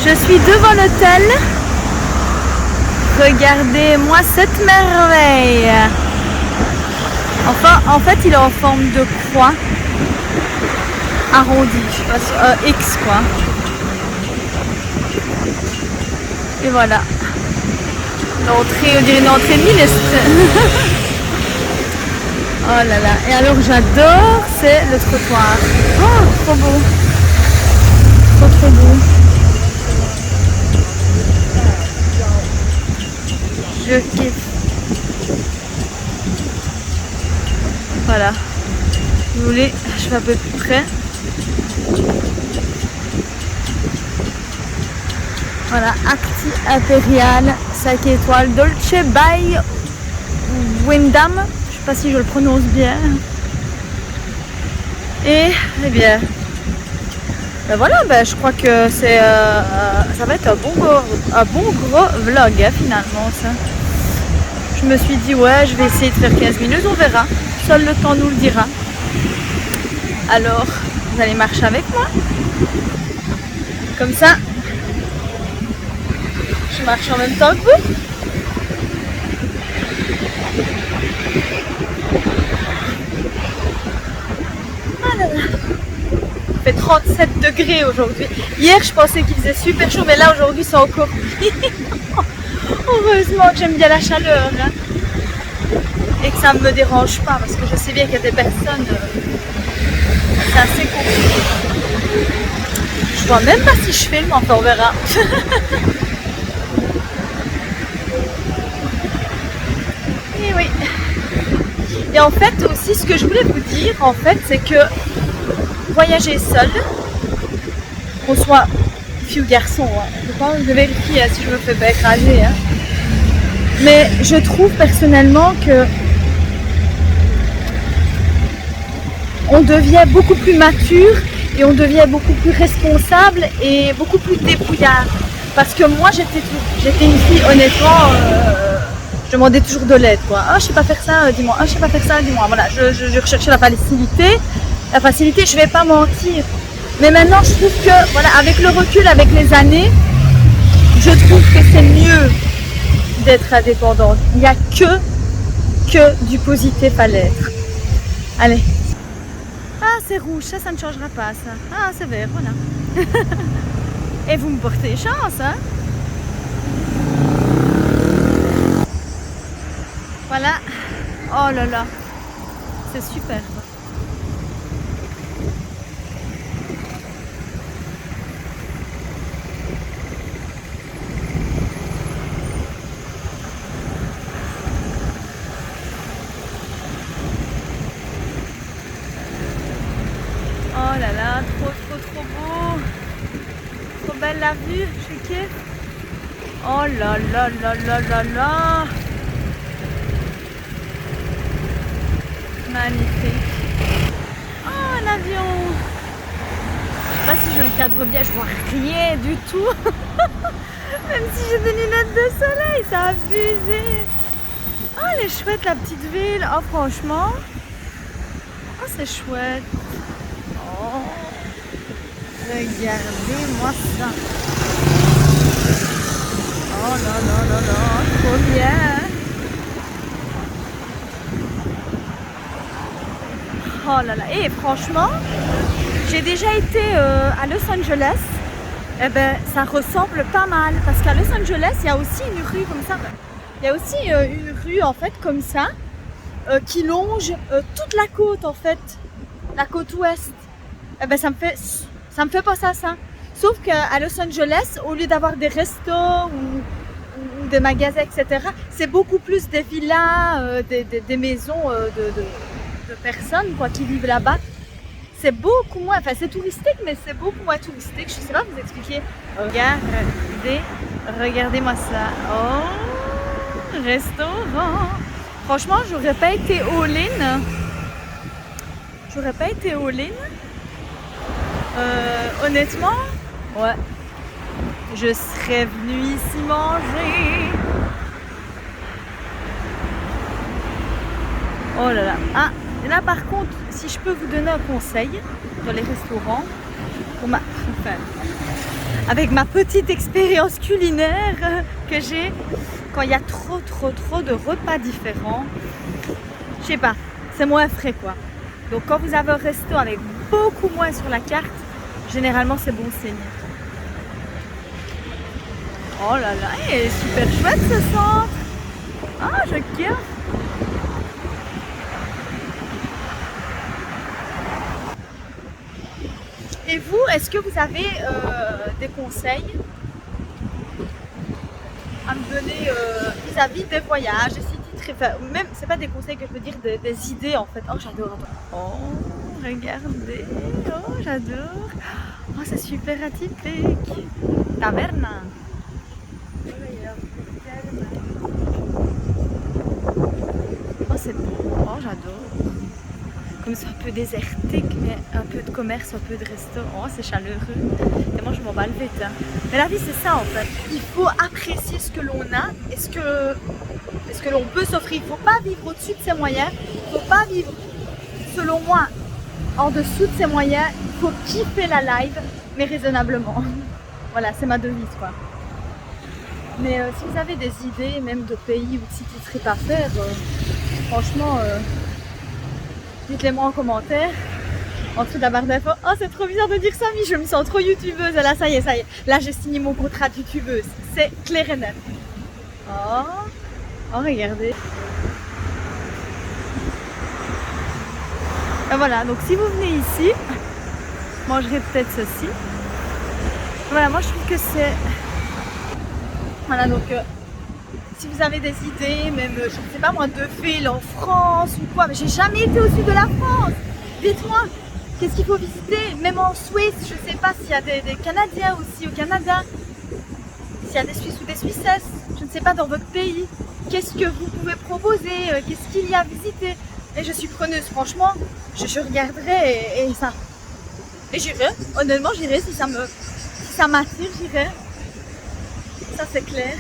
Je suis devant l'hôtel. Regardez-moi cette merveille. Enfin, en fait, il est en forme de croix arrondie, je sais pas, X quoi. Et voilà. L'entrée, on dirait une entrée ministre. Oh là là. Et alors j'adore, c'est le trottoir. Oh, trop beau. Trop beau. Je kiffe. Voilà. Si vous voulez, je vais un peu plus près. Voilà, Acti Imperial, 5 étoiles, Dolce by Wyndham. Je sais pas si je le prononce bien. Et eh bien, ben voilà, ben je crois que c'est, ça va être un bon gros vlog hein, finalement ça. Je me suis dit ouais, je vais essayer de faire 15 minutes, on verra. Seul le temps nous le dira. Alors, vous allez marcher avec moi. Comme ça, je marche en même temps que vous. Ah là là. Il fait 37 degrés aujourd'hui. Hier, je pensais qu'il faisait super chaud, mais là, aujourd'hui, c'est encore pire. Heureusement que j'aime bien la chaleur. Hein. Et que ça ne me dérange pas, parce que je sais bien qu'il y a des personnes... c'est assez compliqué. Je vois même pas si je filme, enfin on verra. Et oui. Et en fait aussi ce que je voulais vous dire en fait c'est que voyager seul, qu'on soit fille ou garçon, hein. Je pense que je vérifie si je me fais pas écraser. Hein. Mais je trouve personnellement que on devient beaucoup plus mature et on devient beaucoup plus responsable et beaucoup plus débrouillard. Parce que moi j'étais une fille honnêtement, je demandais toujours de l'aide quoi. Ah je sais pas faire ça, dis-moi. Ah je sais pas faire ça, dis-moi. Voilà, je recherchais la facilité. La facilité, je vais pas mentir. Mais maintenant je trouve que voilà, avec le recul, avec les années, je trouve que c'est mieux d'être indépendante. Il n'y a que du positif à l'être. Allez. Ah c'est rouge, ça ne changera pas ça. Ah c'est vert, voilà. Et vous me portez chance, hein. Voilà. Oh là là. C'est super. Oh là là, trop beau. Trop belle la vue, je kiffe. Oh là là là là là là. Magnifique. Oh l'avion. Je sais pas si je le cadre bien, je vois rien du tout. Même si j'ai des lunettes de soleil, c'est abusé. Oh elle est chouette la petite ville. Oh franchement. Oh c'est chouette. Oh. Regardez-moi ça. Oh là là là là, trop bien. Oh là là, et franchement, j'ai déjà été à Los Angeles. Eh ben, ça ressemble pas mal parce qu'à Los Angeles, il y a aussi une rue comme ça. Il y a aussi une rue en fait comme ça qui longe toute la côte en fait, la côte ouest. Eh ben, ça me fait penser à ça. Sauf qu'à Los Angeles, au lieu d'avoir des restos ou des magasins, etc., c'est beaucoup plus des villas, des maisons de personnes quoi, qui vivent là-bas. C'est beaucoup moins, enfin c'est touristique, mais c'est beaucoup moins touristique. Je sais pas vous expliquer. Regardez-moi ça. Oh, restaurant. Franchement, j'aurais pas été all-in. Honnêtement, ouais. Je serais venue ici manger. Oh là là. Ah, là par contre, si je peux vous donner un conseil dans les restaurants, avec ma petite expérience culinaire que j'ai, quand il y a trop de repas différents, je sais pas, c'est moins frais quoi. Donc quand vous avez un resto avec beaucoup moins sur la carte, généralement c'est bon signe. Oh là là, il est super chouette ce centre. Ah, je kiffe. Et vous, est-ce que vous avez des conseils à me donner vis-à-vis des voyages, des sites, enfin, même, c'est pas des conseils que je veux dire, des idées en fait. Oh, j'adore. Oh, regardez. Oh, j'adore. Oh, c'est super atypique. Taverna. Oh, c'est beau. Oh, j'adore. Comme c'est un peu désertique, mais un peu de commerce, un peu de resto. Oh, c'est chaleureux. Et moi, je m'en bats le vite. Hein. Mais la vie, c'est ça en fait. Il faut apprécier ce que l'on a et ce que l'on peut s'offrir. Il ne faut pas vivre au-dessus de ses moyens. Il ne faut pas vivre, selon moi, en dessous de ses moyens. Il faut kiffer la live, mais raisonnablement. Voilà, c'est ma devise quoi. Mais si vous avez des idées, même de pays ou de sites qui ne seraient pas faire, franchement, dites-les moi en commentaire. En dessous de la barre d'infos. Oh, c'est trop bizarre de dire ça, mais je me sens trop youtubeuse. Là, ça y est. Là, j'ai signé mon contrat de youtubeuse. C'est clair et net. Oh, regardez. Et voilà, donc si vous venez ici, je mangerai peut-être ceci. Voilà, moi je trouve que c'est... Voilà, donc si vous avez des idées, même, je ne sais pas moi, de villes en France ou quoi, mais j'ai jamais été au sud de la France. Dites-moi, qu'est-ce qu'il faut visiter? Même en Suisse, je ne sais pas s'il y a des Canadiens aussi au Canada, s'il y a des Suisses ou des Suissesses, je ne sais pas dans votre pays. Qu'est-ce que vous pouvez proposer? Qu'est-ce qu'il y a à visiter? Et je suis preneuse, franchement, je regarderai et ça. Et j'irai, honnêtement, j'irai si ça m'attire, j'irai. Ça c'est clair.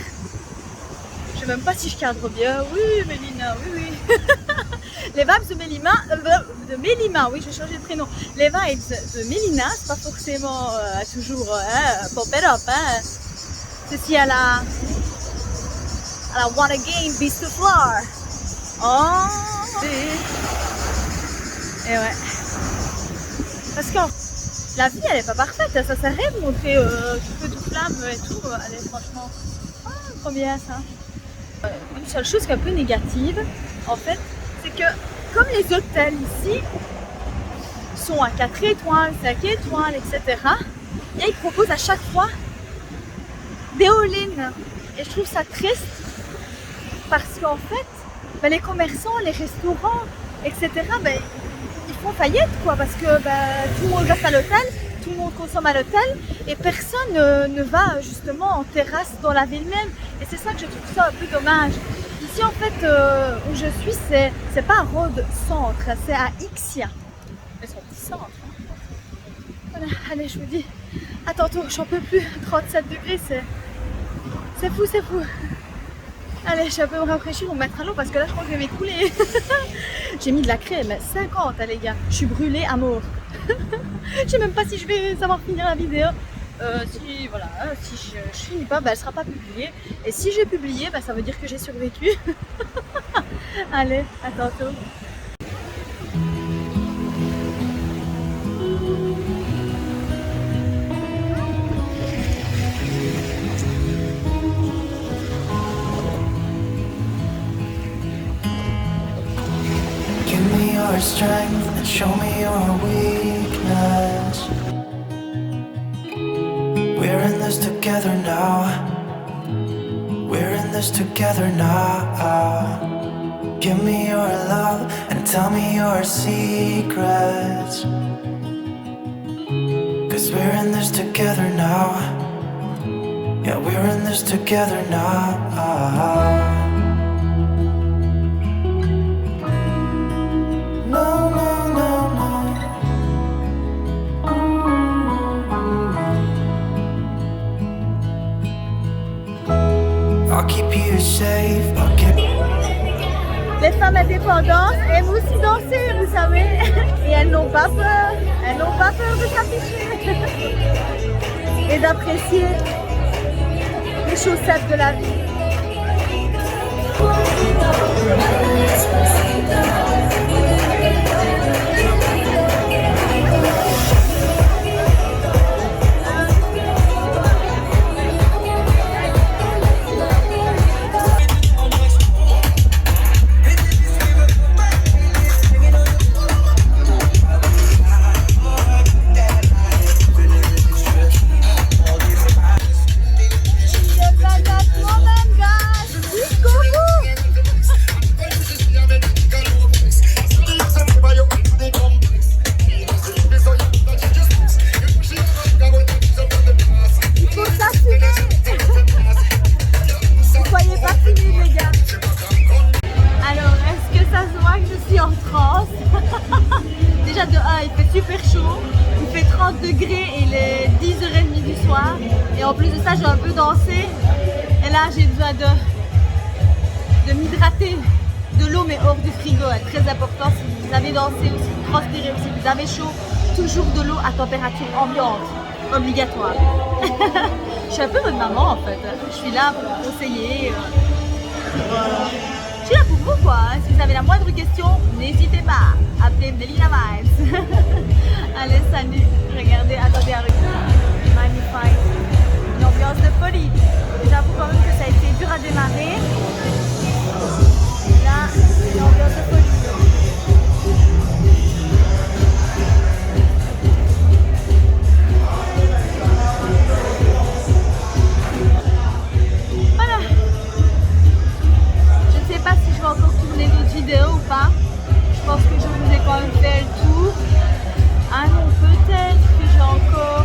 Je sais même pas si je cadre bien. Oui, Mélina, oui. Les vibes de Mélima, oui, j'ai changé de prénom. Les vibes de Mélina, c'est pas forcément toujours pop it up. Hein. Ceci à la What a Game, Beast of War. Oh, et ouais. Parce que la vie, elle est pas parfaite. Ça sert à rien de montrer tout feu, tout flamme et tout. Allez, franchement, trop bien ça. Une seule chose qui est un peu négative, en fait, c'est que comme les hôtels ici sont à 4 étoiles, 5 étoiles, etc., et ils proposent à chaque fois des all-in. Et je trouve ça triste parce qu'en fait, ben, les commerçants, les restaurants, etc., ben, ils font faillite quoi, parce que ben, tout le monde reste à l'hôtel, tout le monde consomme à l'hôtel et personne ne va justement en terrasse dans la ville même. Et c'est ça que je trouve ça un peu dommage. Ici en fait où je suis, c'est pas à Rhodes centre, c'est à Ixia. Mais c'est un petit centre. Voilà, allez, je vous dis à tantôt, j'en peux plus. 37 degrés, c'est fou, c'est fou. Allez, je vais un peu me rafraîchir, on me mettre à l'eau parce que là je crois que je vais m'écouler. J'ai mis de la crème, 50 les gars, je suis brûlée à mort. Je sais même pas si je vais savoir finir la vidéo. Si voilà, si je finis pas, bah, elle sera pas publiée. Et si j'ai publié, bah, ça veut dire que j'ai survécu. Allez, à tantôt. Your strength and show me your weakness. We're in this together now. We're in this together now. Give me your love and tell me your secrets. 'Cause we're in this together now. Yeah, we're in this together now. I'll keep you safe. Les femmes indépendantes aiment aussi danser, vous savez. Et elles n'ont pas peur. Elles n'ont pas peur de s'afficher et d'apprécier les chaussettes de la vie. Déjà de 1, il fait super chaud, il fait 30 degrés et il est 10h30 du soir. Et en plus de ça, j'ai un peu dansé. Et là, j'ai besoin de m'hydrater de l'eau, mais hors du frigo. Très important, si vous avez dansé ou si vous transpirez ou si vous avez chaud, toujours de l'eau à température ambiante, obligatoire. Je suis un peu votre maman en fait. Je suis là pour vous conseiller. Voilà. Je suis là pour vous quoi. Si vous avez la moindre question, n'hésitez pas. Appelez Melina Vibes. Allez, salut. Regardez, attendez, magnifique. Une ambiance de folie. J'avoue quand même que ça a été dur à démarrer. Là, une ambiance de folie. Voilà. Je ne sais pas si je vais encore tourner d'autres vidéos ou pas. Je pense que je vous ai quand même fait le tour. Ah non, peut-être que j'ai encore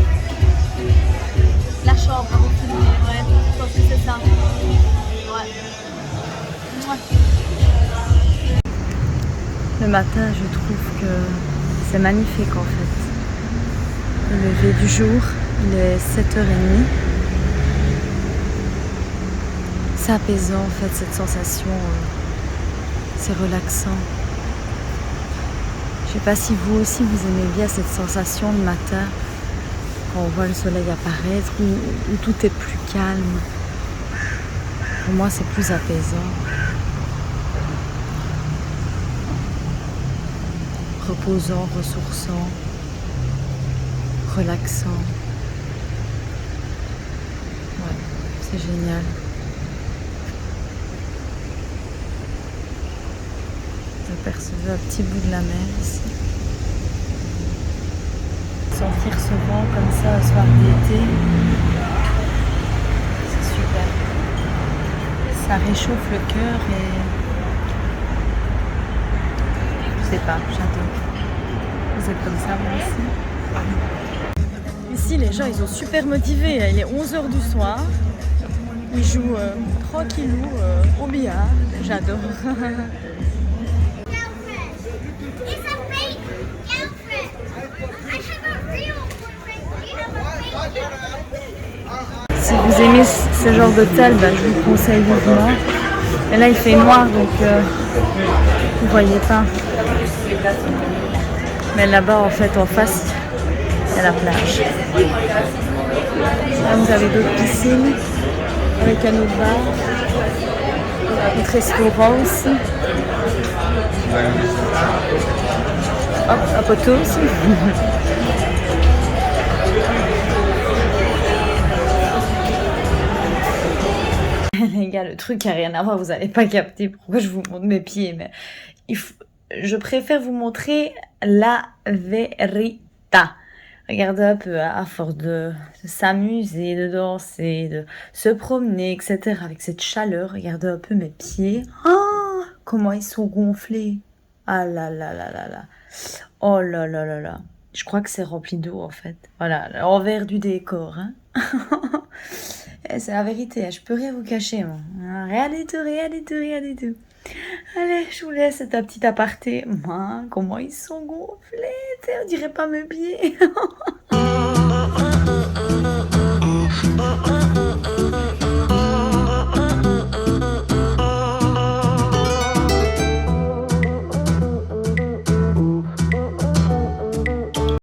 la chambre à vous filmer. Ouais, je pense que c'est ça. Ouais. Le matin, je trouve que c'est magnifique en fait. Le lever du jour, il est 7h30. C'est apaisant en fait cette sensation. C'est relaxant. Je sais pas si vous aussi vous aimez bien cette sensation le matin quand on voit le soleil apparaître où tout est plus calme. Pour moi c'est plus apaisant. Reposant, ressourçant, relaxant. Ouais, c'est génial. J'apercevais un petit bout de la mer ici. Sentir ce vent comme ça au soir d'été, c'est super. Ça réchauffe le cœur et je sais pas, j'adore. Vous êtes comme ça moi aussi. Ici les gens ils sont super motivés, il est 11h du soir. Ils jouent tranquillou au billard, j'adore. Si vous aimez ce genre d'hôtel, ben, je vous conseille vivement. Et là il fait noir donc vous voyez pas. Mais là-bas en fait en face il y a la plage. Là vous avez d'autres piscines avec un autre bar, d'autres restaurants aussi. Hop, un poteau aussi. Les gars, le truc a rien à voir, vous n'allez pas capter pourquoi je vous montre mes pieds, mais je préfère vous montrer la verita. Regardez un peu, à force de s'amuser, de danser, de se promener, etc. Avec cette chaleur, regardez un peu mes pieds. Oh, comment ils sont gonflés. Ah là là là là là. Oh là là là là. Je crois que c'est rempli d'eau en fait. Voilà, l'envers du décor. Hein. C'est la vérité, je peux rien vous cacher. Moi. Rien du tout, rien du tout, rien du tout. Allez, je vous laisse cet petit aparté. Comment ils sont gonflés, on dirait pas mes pieds.